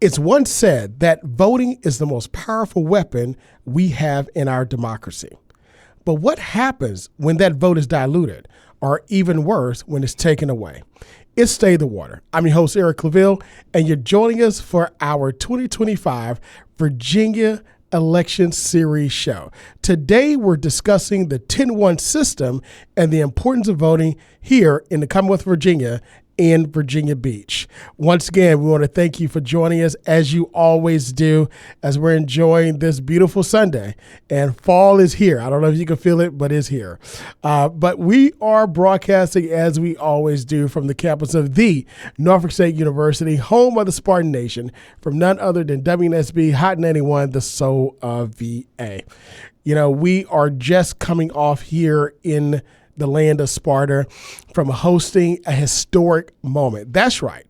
It's once said that voting is the most powerful weapon we have in our democracy. But what happens when that vote is diluted, or even worse, when it's taken away? It's Stay the Water. I'm your host, Eric Claville, and you're joining us for our 2025 Virginia Election Series show. Today, we're discussing the 10-1 system and the importance of voting here in the Commonwealth of Virginia in Virginia Beach. Once again, we want to thank you for joining us, as you always do, as we're enjoying this beautiful Sunday. And fall is here. I don't know if you can feel it, but it's here. But we are broadcasting, as we always do, from the campus of the Norfolk State University, home of the Spartan Nation, from none other than WNSB Hot 91, the soul of VA. You know, we are just coming off here in the land of Sparta from hosting a historic moment. That's right.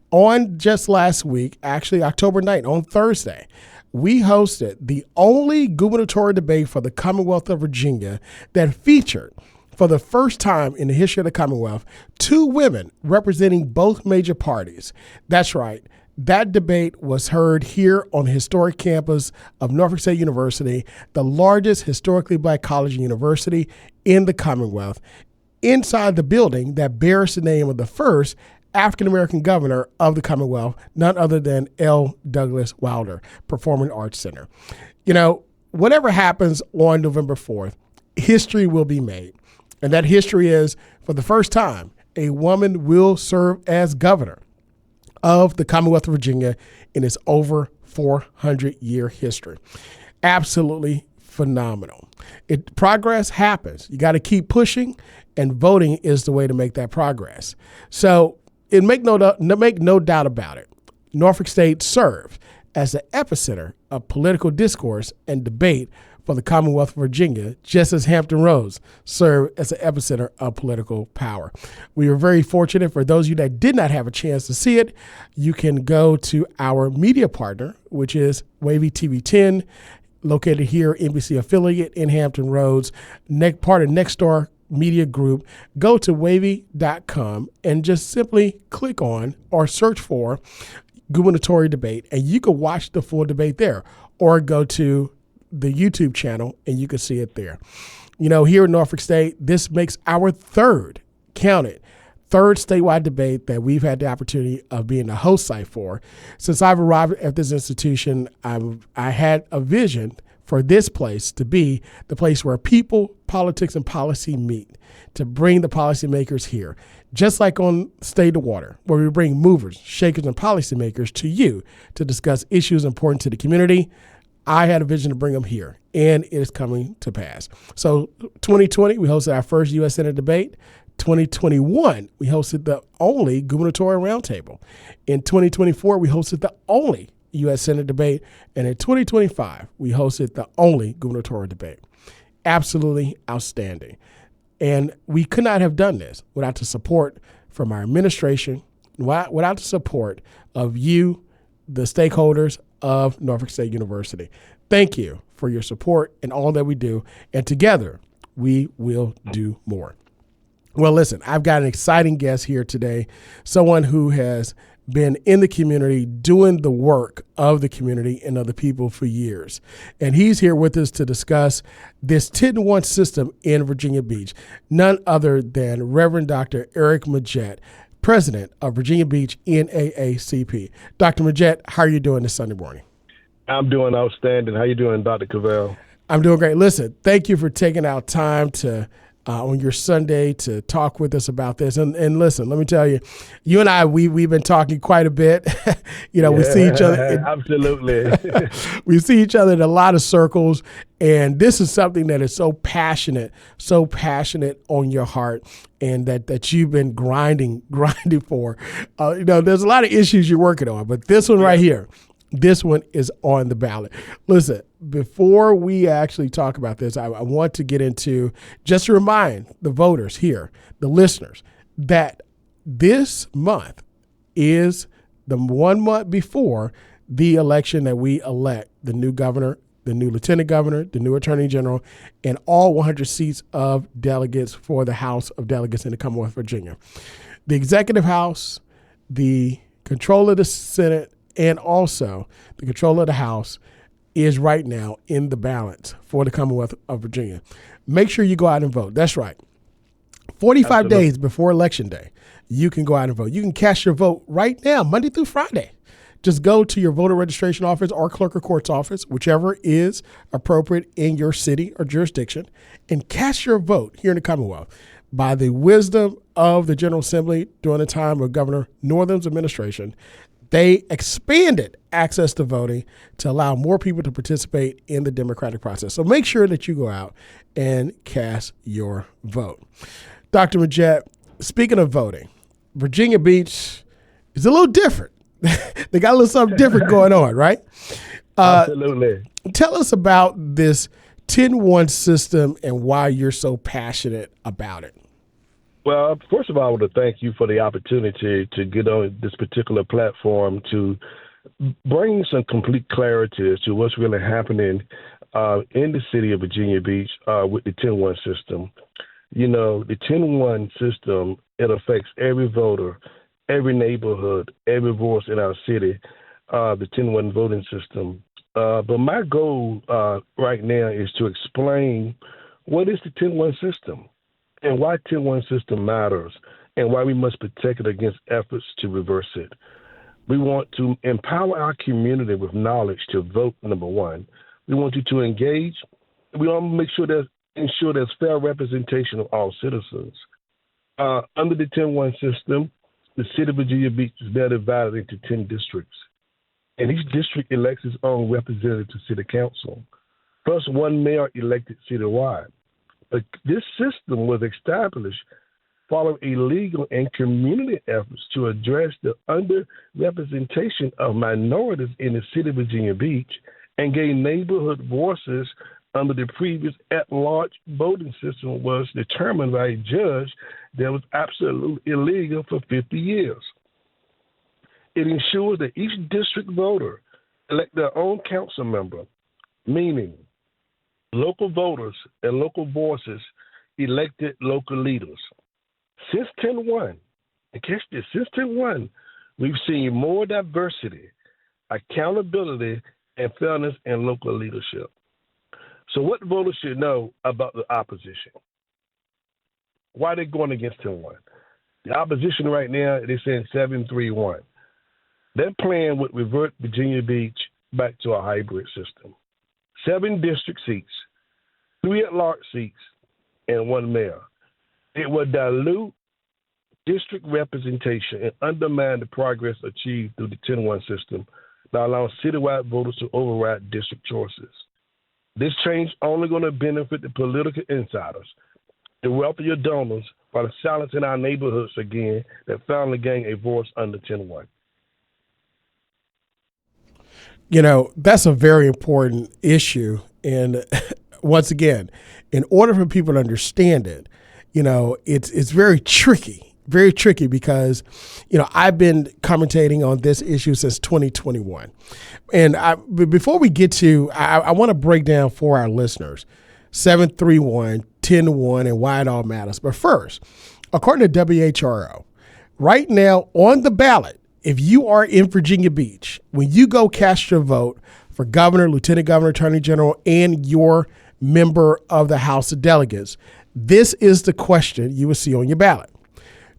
On just last week, actually October 9th, on Thursday, we hosted the only gubernatorial debate for the Commonwealth of Virginia that featured, for the first time in the history of the Commonwealth, two women representing both major parties. That's right. That debate was heard here on the historic campus of Norfolk State University, the largest historically black college and university in the Commonwealth, inside the building that bears the name of the first African-American governor of the Commonwealth, none other than L. Douglas Wilder Performing Arts Center. You know, whatever happens on November 4th, history will be made. And that history is, for the first time, a woman will serve as governor of the Commonwealth of Virginia in its over 400-year history. Absolutely phenomenal. Progress happens. You got to keep pushing, and voting is the way to make that progress. So make no doubt about it, Norfolk State serves as the epicenter of political discourse and debate for the Commonwealth of Virginia, just as Hampton Roads served as the epicenter of political power. We are very fortunate. For those of you that did not have a chance to see it, you can go to our media partner, which is Wavy TV 10, located here, NBC affiliate in Hampton Roads, part of Nexstar Media Group. Go to wavy.com and just simply click on or search for gubernatorial debate, and you can watch the full debate there, or go to the YouTube channel and you can see it there. You know, here in Norfolk State, this makes our third statewide debate that we've had the opportunity of being the host site for. Since I've arrived at this institution, I had a vision for this place to be the place where people, politics, and policy meet, to bring the policymakers here. Just like on Stay the Water, where we bring movers, shakers, and policymakers to you to discuss issues important to the community, I had a vision to bring them here, and it is coming to pass. So 2020, we hosted our first U.S. Senate debate. 2021, we hosted the only gubernatorial roundtable. In 2024, we hosted the only U.S. Senate debate. And in 2025, we hosted the only gubernatorial debate. Absolutely outstanding. And we could not have done this without the support from our administration, without the support of you, the stakeholders of Norfolk State University. Thank you for your support and all that we do. And together, we will do more. Well, listen, I've got an exciting guest here today, someone who has been in the community doing the work of the community and other people for years. And he's here with us to discuss this 10-1 system in Virginia Beach, none other than Reverend Dr. Eric Majette, president of Virginia Beach NAACP. Dr. Majette, how are you doing this Sunday morning? I'm doing outstanding. How you doing, Dr. Cavell? I'm doing great. Listen, thank you for taking out time to on your Sunday to talk with us about this. And listen, let me tell you, you and I, we've been talking quite a bit. We see each other. Absolutely. We see each other in a lot of circles. And this is something that is so passionate on your heart, and that you've been grinding for. There's a lot of issues you're working on, but this one right here, this one is on the ballot. Listen, before we actually talk about this, I want to get into, just to remind the voters here, the listeners, that this month is the 1 month before the election that we elect the new governor, the new lieutenant governor, the new attorney general, and all 100 seats of delegates for the House of Delegates in the Commonwealth of Virginia. The executive house, the control of the Senate, and also the control of the House is right now in the balance for the Commonwealth of Virginia. Make sure you go out and vote. That's right. 45 Absolutely. days before Election Day, you can go out and vote. You can cast your vote right now, Monday through Friday. Just go to your voter registration office or clerk of court's office, whichever is appropriate in your city or jurisdiction, and cast your vote here in the Commonwealth. By the wisdom of the General Assembly during the time of Governor Northam's administration, they expanded access to voting to allow more people to participate in the democratic process. So make sure that you go out and cast your vote. Dr. Majette, speaking of voting, Virginia Beach is a little different. They got a little something different going on, right? Absolutely. Tell us about this 10-1 system and why you're so passionate about it. Well, first of all, I want to thank you for the opportunity to get on this particular platform to bring some complete clarity as to what's really happening in the city of Virginia Beach with the 10-1 system. You know, the 10-1 system, it affects every voter, every neighborhood, every voice in our city, the 10-1 voting system. But my goal right now is to explain what is the 10-1 system and why 10-1 system matters and why we must protect it against efforts to reverse it. We want to empower our community with knowledge to vote, number one. We want you to engage. We want to make sure ensure there's fair representation of all citizens. Under the 10-1 system, the city of Virginia Beach is now divided into 10 districts. And each district elects its own representative to city council, plus one mayor elected citywide. But this system was established following illegal and community efforts to address the underrepresentation of minorities in the city of Virginia Beach and gain neighborhood voices under the previous at-large voting system was determined by a judge that was absolutely illegal for 50 years. It ensures that each district voter elect their own council member, meaning local voters and local voices elected local leaders. Since 10-1, and catch this, since 10-1, we've seen more diversity, accountability, and fairness in local leadership. So what voters should know about the opposition? Why are they going against 10-1? The opposition right now, they're saying 7-3-1. Their plan would revert Virginia Beach back to a hybrid system. 7 district seats, 3 at-large seats, and 1 mayor. It would dilute district representation and undermine the progress achieved through the 10-1 system by allowing citywide voters to override district choices. This change only going to benefit the political insiders, the wealthier donors, while silencing our neighborhoods again that finally gain a voice under 10-1. You know, that's a very important issue. And once again, in order for people to understand it, you know, it's very tricky because, you know, I've been commentating on this issue since 2021. And before we get to, I want to break down for our listeners 7-3-1, 10-1, and why it all matters. But first, according to WHRO, right now on the ballot, if you are in Virginia Beach, when you go cast your vote for governor, lieutenant governor, attorney general, and your member of the House of Delegates, this is the question you will see on your ballot.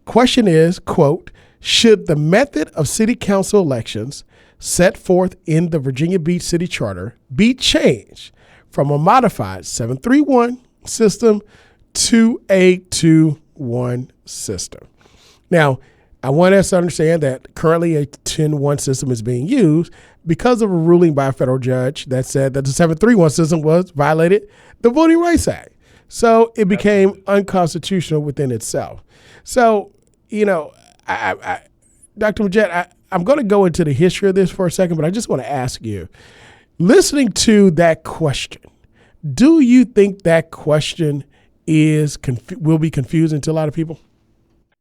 Question is, quote, should the method of city council elections set forth in the Virginia Beach City Charter be changed from a modified 7-3-1 system to a 2-1 system? Now, I want us to understand that currently a 10-1 system is being used because of a ruling by a federal judge that said that the 7-3-1 system violated the Voting Rights Act. So it became unconstitutional within itself. So, you know, Dr. Majette, I'm going to go into the history of this for a second, but I just want to ask you, listening to that question, do you think that question will be confusing to a lot of people?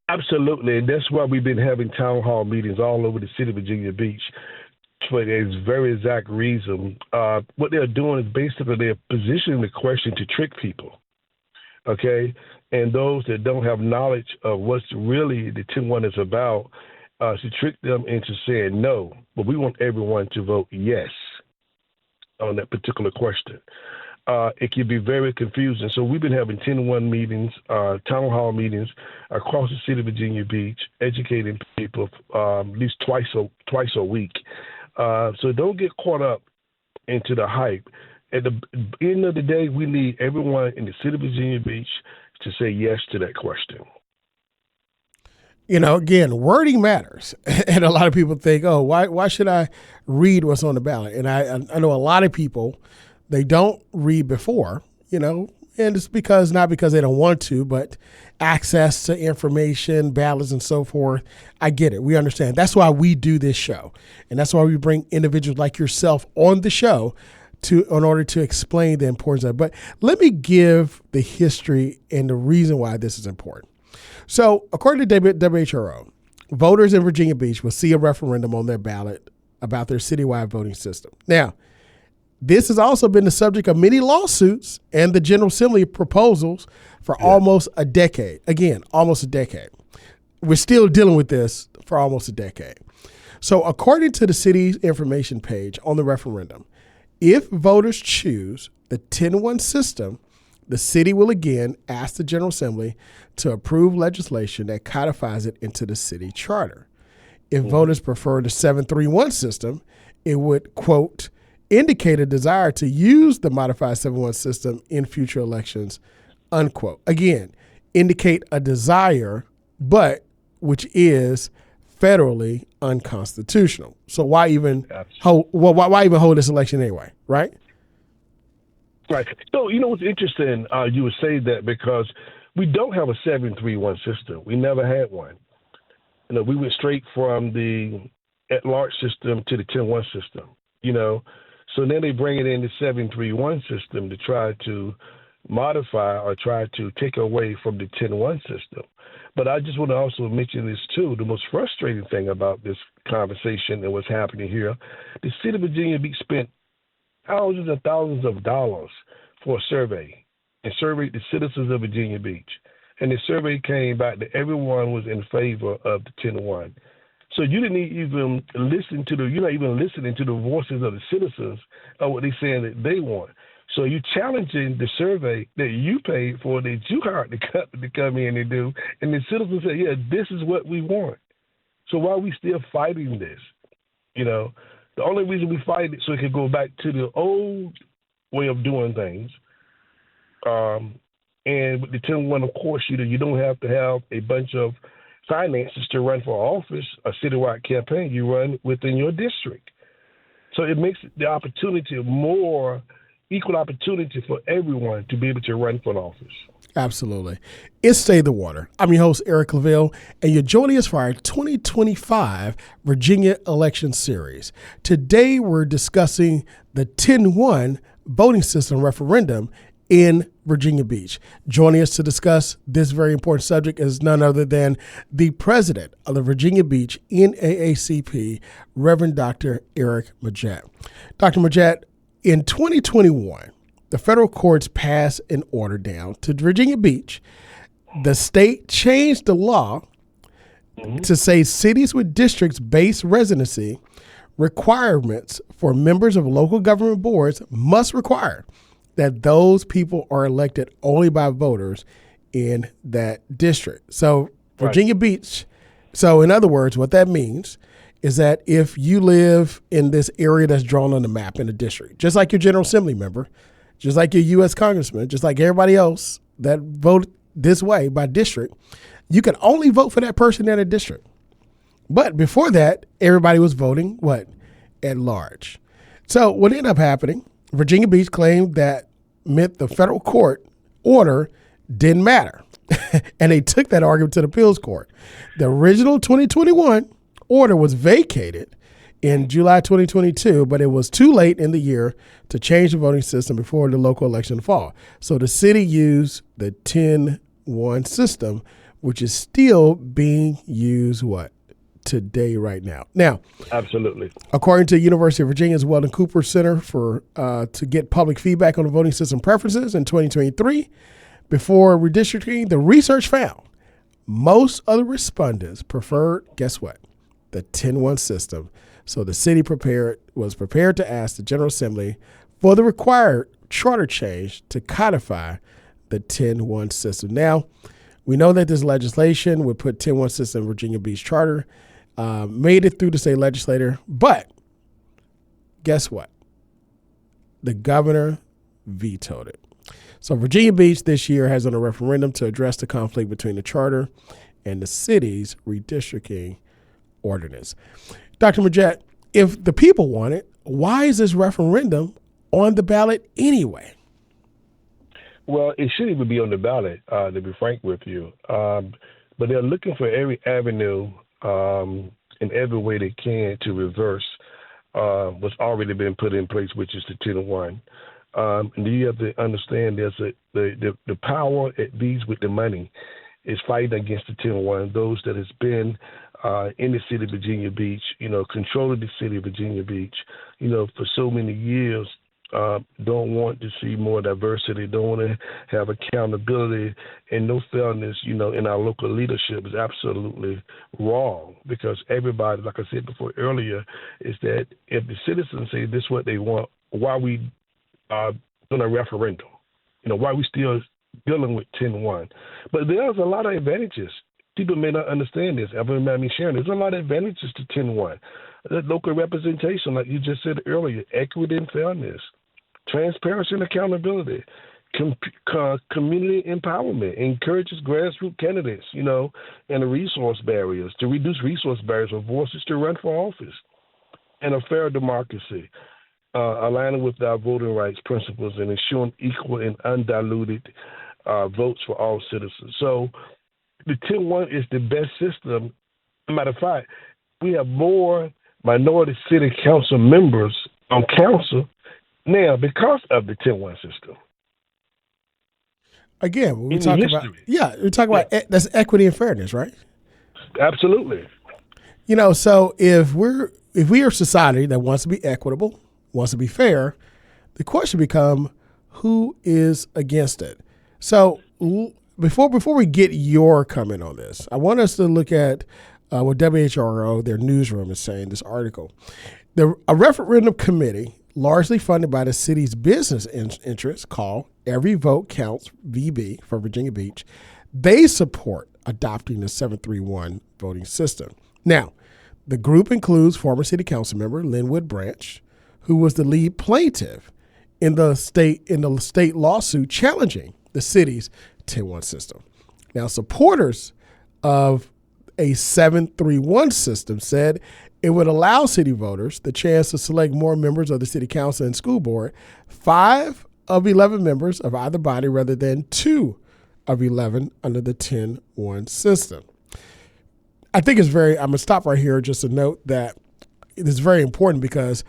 Absolutely, and that's why we've been having town hall meetings all over the city of Virginia Beach for this very exact reason. What they're doing is basically they're positioning the question to trick people, okay? And those that don't have knowledge of what's really the 10-1 is about, to trick them into saying no, but we want everyone to vote yes on that particular question. It can be very confusing. So we've been having 10-1 meetings, town hall meetings across the city of Virginia Beach, educating people at least twice a week. So don't get caught up into the hype. At the end of the day, we need everyone in the city of Virginia Beach to say yes to that question. You know, again, wording matters. And a lot of people think, oh, why should I read what's on the ballot? And I know a lot of people, they don't read before, you know, and it's not because they don't want to, but access to information, ballots, and so forth. I get it. We understand. That's why we do this show. And that's why we bring individuals like yourself on the show in order to explain the importance of it. But let me give the history and the reason why this is important. So according to WHRO, voters in Virginia Beach will see a referendum on their ballot about their citywide voting system. Now, this has also been the subject of many lawsuits and the General Assembly proposals for almost a decade. Again, almost a decade. We're still dealing with this for almost a decade. So according to the city's information page on the referendum, if voters choose the 10-1 system, the city will again ask the General Assembly to approve legislation that codifies it into the city charter. If voters prefer the 7-3-1 system, it would, quote, indicate a desire to use the modified 7-1 system in future elections, unquote. Again, indicate a desire, but which is federally unconstitutional. So why even hold this election anyway, right? Right. So, you know, what's interesting, you would say that because we don't have a 7-3-1 system. We never had one. You know, we went straight from the at-large system to the 10-1 system, you know. So then they bring it in the 7-3-1 system to try to modify or try to take away from the 10-1 system. But I just want to also mention this, too. The most frustrating thing about this conversation and what's happening here, the city of Virginia Beach spent thousands and thousands of dollars for a survey and surveyed the citizens of Virginia Beach. And the survey came back that everyone was in favor of the 10-1. So you didn't even you're not even listening to the voices of the citizens of what they're saying that they want. So you're challenging the survey that you paid for, that you hired to come in and do. And the citizens say, yeah, this is what we want. So why are we still fighting this? You know, the only reason we fight it so it can go back to the old way of doing things. And with the 10-1, of course, you don't have to have a bunch of finances to run for office, a citywide campaign. You run within your district. So it makes the opportunity more equal opportunity for everyone to be able to run for an office. Absolutely. It's Stay the Water. I'm your host, Eric Claville, and you're joining us for our 2025 Virginia Election Series. Today, we're discussing the 10-1 voting system referendum in Virginia Beach. Joining us to discuss this very important subject is none other than the president of the Virginia Beach NAACP, Reverend Dr. Eric Majette. Dr. Majette, in 2021, the federal courts passed an order down to Virginia Beach. The state changed the law to say cities with districts-based residency requirements for members of local government boards must require that those people are elected only by voters in that district. So Virginia Beach, so in other words, what that means is that if you live in this area that's drawn on the map in a district, just like your General Assembly member, just like your U.S. congressman, just like everybody else that vote this way by district, you can only vote for that person in a district. But before that, everybody was voting what? At large. So what ended up happening, Virginia Beach claimed that meant the federal court order didn't matter. And they took that argument to the appeals court. The original 2021 order was vacated in July 2022, but it was too late in the year to change the voting system before the local election fall. So the city used the 10-1 system, which is still being used today, right now. Now, absolutely. According to University of Virginia's Weldon Cooper Center for to get public feedback on the voting system preferences in 2023, before redistricting, the research found most of the respondents preferred, guess what? the 10-1 system. So the city was prepared to ask the General Assembly for the required charter change to codify the 10-1 system. Now, we know that this legislation would put 10-1 system in Virginia Beach Charter, made it through the state legislature, but guess what? The governor vetoed it. So Virginia Beach this year has on a referendum to address the conflict between the charter and the city's redistricting ordinance. Dr. Majette, if the people want it, why is this referendum on the ballot anyway? Well, it shouldn't even be on the ballot, to be frank with you. But they're looking for every avenue in every way they can to reverse what's already been put in place, which is the 10-1. And you have to understand the power at these with the money is fighting against the 10-1, those that has been in the city of Virginia Beach, controlling the city of Virginia Beach, for so many years, don't want to see more diversity, don't want to have accountability and no fairness, in our local leadership is absolutely wrong, because everybody, like I said before earlier, is that if the citizens say this is what they want, why we doing a referendum? Why we still dealing with 10-1? But there's a lot of advantages. People may not understand this. I don't mind me sharing. There's a lot of advantages to 10-1. Local representation, like you just said earlier, equity and fairness, transparency and accountability, community empowerment, encourages grassroots candidates, and the resource barriers, to reduce resource barriers for voices to run for office, and a fair democracy, aligning with our voting rights principles and ensuring equal and undiluted votes for all citizens. So the 10-1 is the best system. As a matter of fact, we have more minority city council members on council now because of the 10-1 system. Again, when we talk about that's equity and fairness, right? Absolutely. So if we are a society that wants to be equitable, wants to be fair, the question becomes, who is against it? So before we get your comment on this, I want us to look at what WHRO, their newsroom, is saying, this article. A referendum committee, largely funded by the city's business interests, called Every Vote Counts VB for Virginia Beach, they support adopting the 731 voting system. Now, the group includes former city council member Linwood Branch, who was the lead plaintiff in the state lawsuit challenging the city's 10-1 system. Now, supporters of a 731 system said it would allow city voters the chance to select more members of the city council and school board, 5 of 11 members of either body rather than 2 of 11 under the 10-1 system. I think I'm going to stop right here just to note that it is very important, because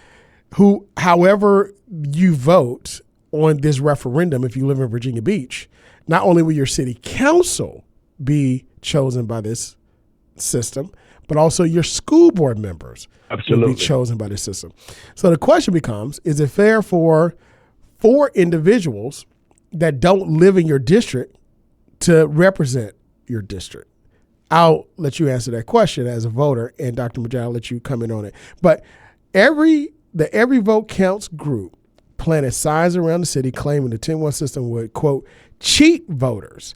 however you vote on this referendum, if you live in Virginia Beach, not only will your city council be chosen by this system, but also your school board members will be chosen by this system. So the question becomes, is it fair for 4 individuals that don't live in your district to represent your district? I'll let you answer that question as a voter, and Dr. Majette, I'll let you come in on it. But the Every Vote Counts group planted signs around the city claiming the 10-1 system would, quote, cheat voters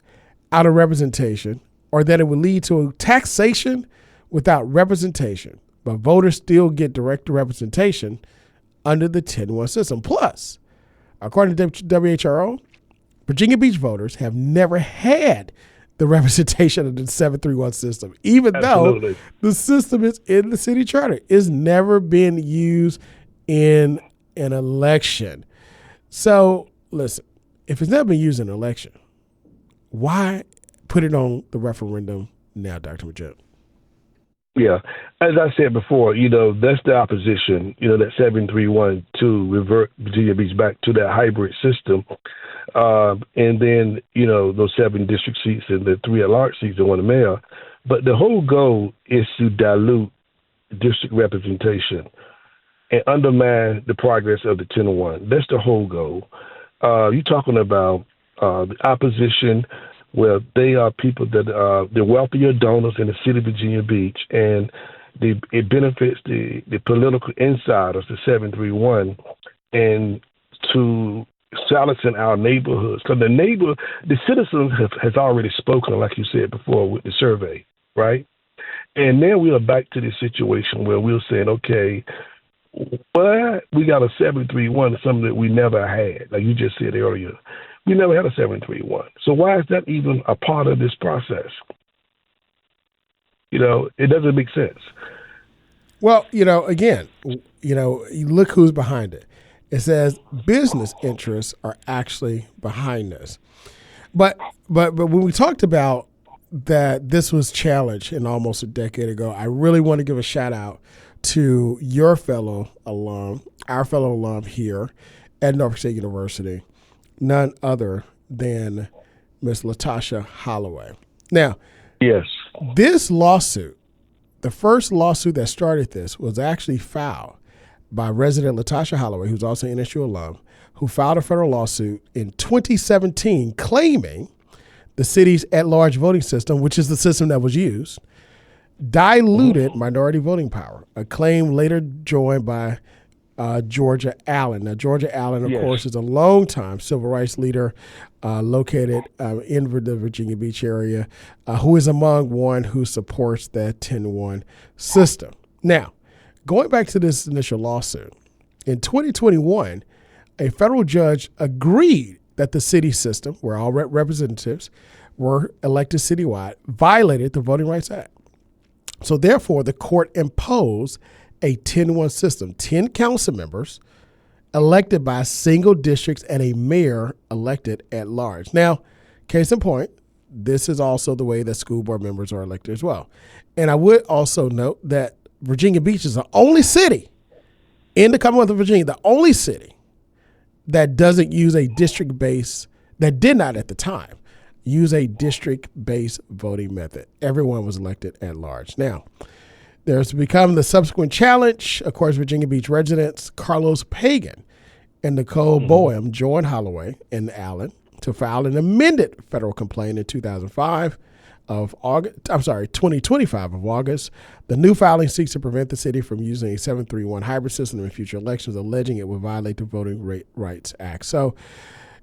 out of representation, or that it would lead to taxation without representation, but voters still get direct representation under the 10-1 system. Plus, according to WHRO, Virginia Beach voters have never had the representation of the 731 system, even though the system is in the city charter. It's never been used in an election. So listen, if it's never been used in an election, why put it on the referendum now, Dr. Majette? Yeah. As I said before, that's the opposition, that 731 to revert Virginia Beach back to that hybrid system. And then, those 7 district seats and the 3 at-large seats and 1 mayor. But the whole goal is to dilute district representation and undermine the progress of the 10-1. That's the whole goal. You're talking about the opposition. Well, they are people that are the wealthier donors in the city of Virginia Beach, and it benefits the political insiders, the 731, and to silencing our neighborhoods. So the citizens has already spoken, like you said before, with the survey, right? And then we are back to the situation where we're saying, okay, but we got a 731, something that we never had. Like you just said earlier, we never had a 731. So why is that even a part of this process? It doesn't make sense. Well, again, you look who's behind it. It says business interests are actually behind this. But when we talked about that this was challenged in almost a decade ago, I really want to give a shout out to your fellow alum, our fellow alum here at Norfolk State University, none other than Ms. Latasha Holloway. Now, yes, this lawsuit, the first lawsuit that started this, was actually filed by resident Latasha Holloway, who's also an NSU alum, who filed a federal lawsuit in 2017 claiming the city's at-large voting system, which is the system that was used, diluted minority voting power, a claim later joined by Georgia Allen. Now, Georgia Allen, of course, is a longtime civil rights leader located in the Virginia Beach area, who is among one who supports that 10-1 system. Now, going back to this initial lawsuit, in 2021, a federal judge agreed that the city system, where all representatives were elected citywide, violated the Voting Rights Act. So therefore, the court imposed a 10-1 system, 10 council members elected by single districts and a mayor elected at large. Now, case in point, this is also the way that school board members are elected as well. And I would also note that Virginia Beach is the only city in the Commonwealth of Virginia, the only city that doesn't use a district-based, that did not at the time, use a district-based voting method. Everyone was elected at large. Now, there's become the subsequent challenge. Of course, Virginia Beach residents Carlos Pagan and Nicole Boehm joined Holloway and Allen to file an amended federal complaint in 2025 of August. 2025 of August. The new filing seeks to prevent the city from using a 731 hybrid system in future elections, alleging it will violate the Voting Rights Act. So,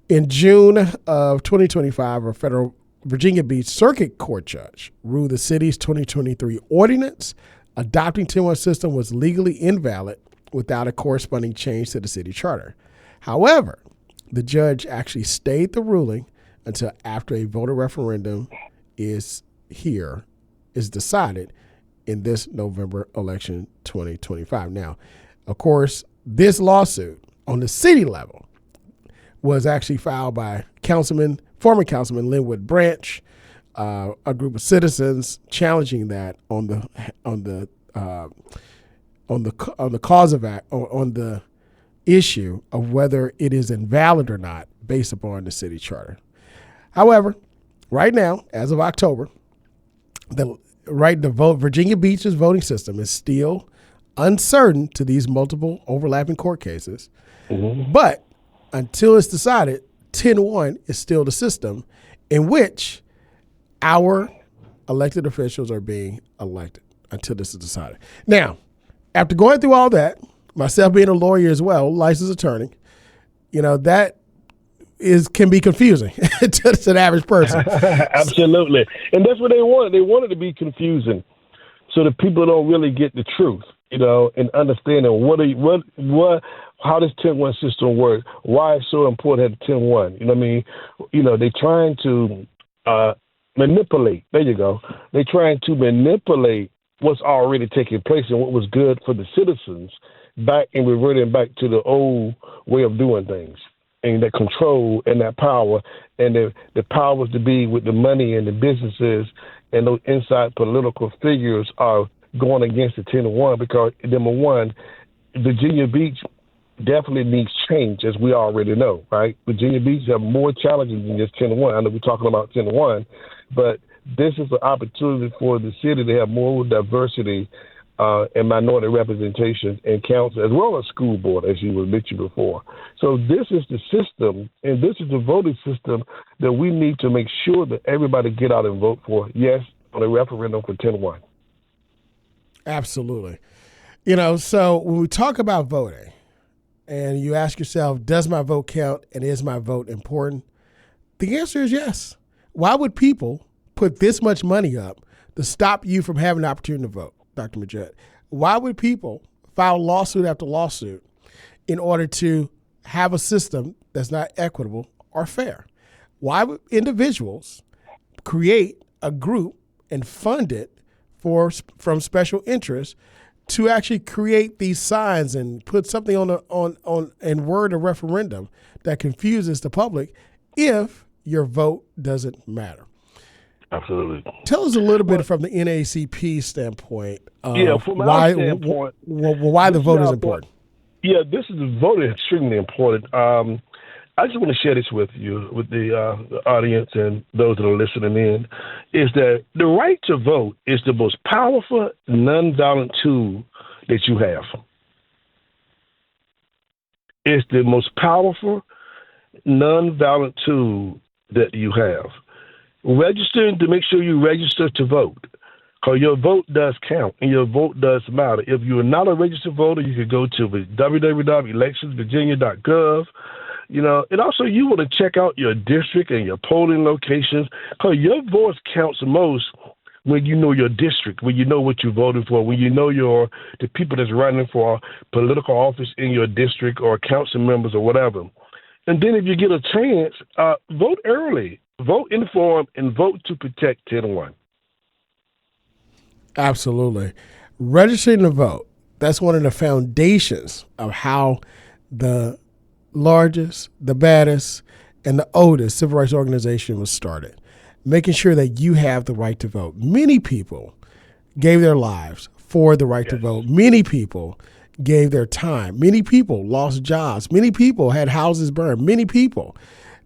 in June of 2025, a federal Virginia Beach Circuit Court judge ruled the city's 2023 ordinance adopting 10-1 system was legally invalid without a corresponding change to the city charter. However, the judge actually stayed the ruling until after a voter referendum is decided in this November election 2025. Now, of course, this lawsuit on the city level was actually filed by former Councilman Linwood Branch, a group of citizens challenging that on the issue of whether it is invalid or not based upon the city charter. However, right now, as of October, Virginia Beach's voting system is still uncertain to these multiple overlapping court cases, but until it's decided, 10-1 is still the system in which our elected officials are being elected until this is decided. Now, after going through all that, myself being a lawyer as well, licensed attorney, that can be confusing to the average person. Absolutely. And that's what they wanted. They wanted to be confusing so that people don't really get the truth, and understanding how this 10-1 system works, why it's so important to have 10-1. You know what I mean? They're trying to manipulate. There you go. They're trying to manipulate what's already taking place and what was good for the citizens back and reverting back to the old way of doing things. And that control and that power and the powers to be with the money and the businesses and those inside political figures are going against the 10-1 because, number one, Virginia Beach definitely needs change, as we already know, right? Virginia Beach have more challenges than just 10-1. I know we're talking about 10-1, but this is an opportunity for the city to have more diversity and minority representation in council, as well as school board, as you were mentioned before. So this is the system, and this is the voting system that we need to make sure that everybody get out and vote for yes on a referendum for 10-1. Absolutely. So when we talk about voting and you ask yourself, does my vote count and is my vote important? The answer is yes. Why would people put this much money up to stop you from having the opportunity to vote, Dr. Majette? Why would people file lawsuit after lawsuit in order to have a system that's not equitable or fair? Why would individuals create a group and fund it from special interests to actually create these signs and put something and word a referendum that confuses the public if your vote doesn't matter? Absolutely. Tell us a little bit from the NAACP standpoint from our standpoint, why the vote is important. Yeah, the vote is extremely important. I just want to share this with you, with the audience and those that are listening in, is that the right to vote is the most powerful nonviolent tool that you have. It's the most powerful nonviolent tool that you have. Registering to make sure you register to vote, because your vote does count and your vote does matter. If you are not a registered voter, you can go to www.electionsvirginia.gov. And also you want to check out your district and your polling locations, because your voice counts most when you know your district, when you know what you're voting for, when you know the people that's running for political office in your district or council members or whatever. And then if you get a chance, vote early, vote informed, and vote to protect 10-1. Absolutely. Registering to vote, that's one of the foundations of how the largest, the baddest, and the oldest civil rights organization was started, making sure that you have the right to vote. Many people gave their lives for the right to vote. Many people gave their time. Many people lost jobs. Many people had houses burned. Many people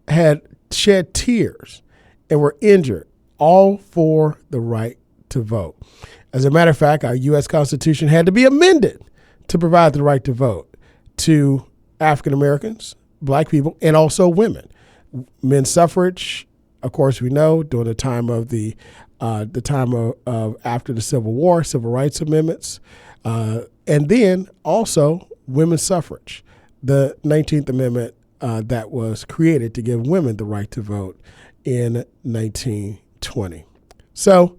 had shed tears and were injured, all for the right to vote. As a matter of fact, our U.S. Constitution had to be amended to provide the right to vote to African Americans, black people, and also women. Men's suffrage, of course, we know during the time of after the Civil War, civil rights amendments, and then also women's suffrage, the 19th Amendment that was created to give women the right to vote in 1920. So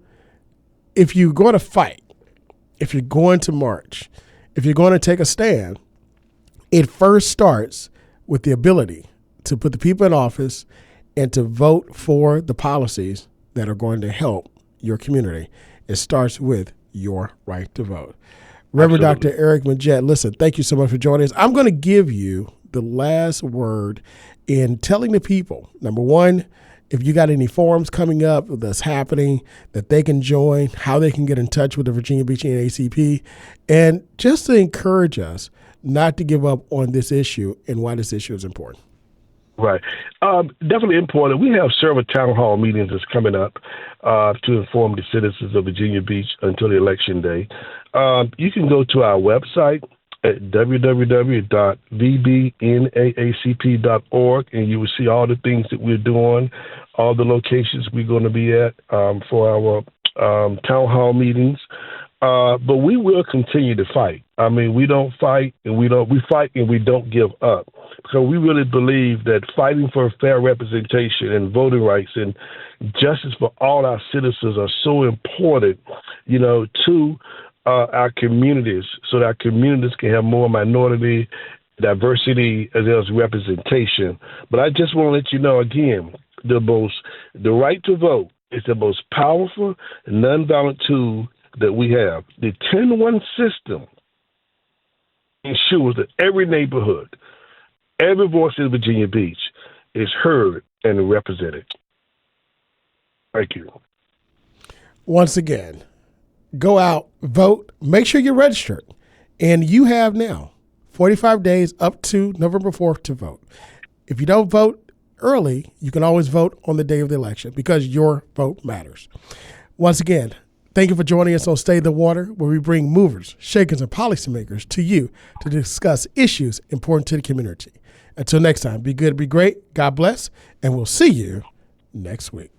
if you're going to fight, if you're going to march, if you're going to take a stand, it first starts with the ability to put the people in office and to vote for the policies that are going to help your community. It starts with your right to vote. Reverend Dr. Eric Majette, listen, thank you so much for joining us. I'm going to give you the last word in telling the people, number one, if you got any forums coming up that's happening that they can join, how they can get in touch with the Virginia Beach NAACP, and just to encourage us not to give up on this issue and why this issue is important. Right. Definitely important. We have several town hall meetings that's coming up to inform the citizens of Virginia Beach until the election day. You can go to our website at www.vbnaacp.org, and you will see all the things that we're doing, all the locations we're going to be at for our town hall meetings. But we will continue to fight. I mean, we don't fight and we fight and we don't give up, because we really believe that fighting for fair representation and voting rights and justice for all our citizens are so important, to our communities, so that our communities can have more minority diversity as well as representation. But I just want to let you know again, the right to vote is the most powerful nonviolent tool that we have. The 10-1 system ensures that every neighborhood, every voice in Virginia Beach is heard and represented. Thank you. Once again, go out, vote, make sure you're registered. And you have now 45 days up to November 4th to vote. If you don't vote early, you can always vote on the day of the election, because your vote matters. Once again, thank you for joining us on Stay the Water, where we bring movers, shakers, and policymakers to you to discuss issues important to the community. Until next time, be good, be great, God bless, and we'll see you next week.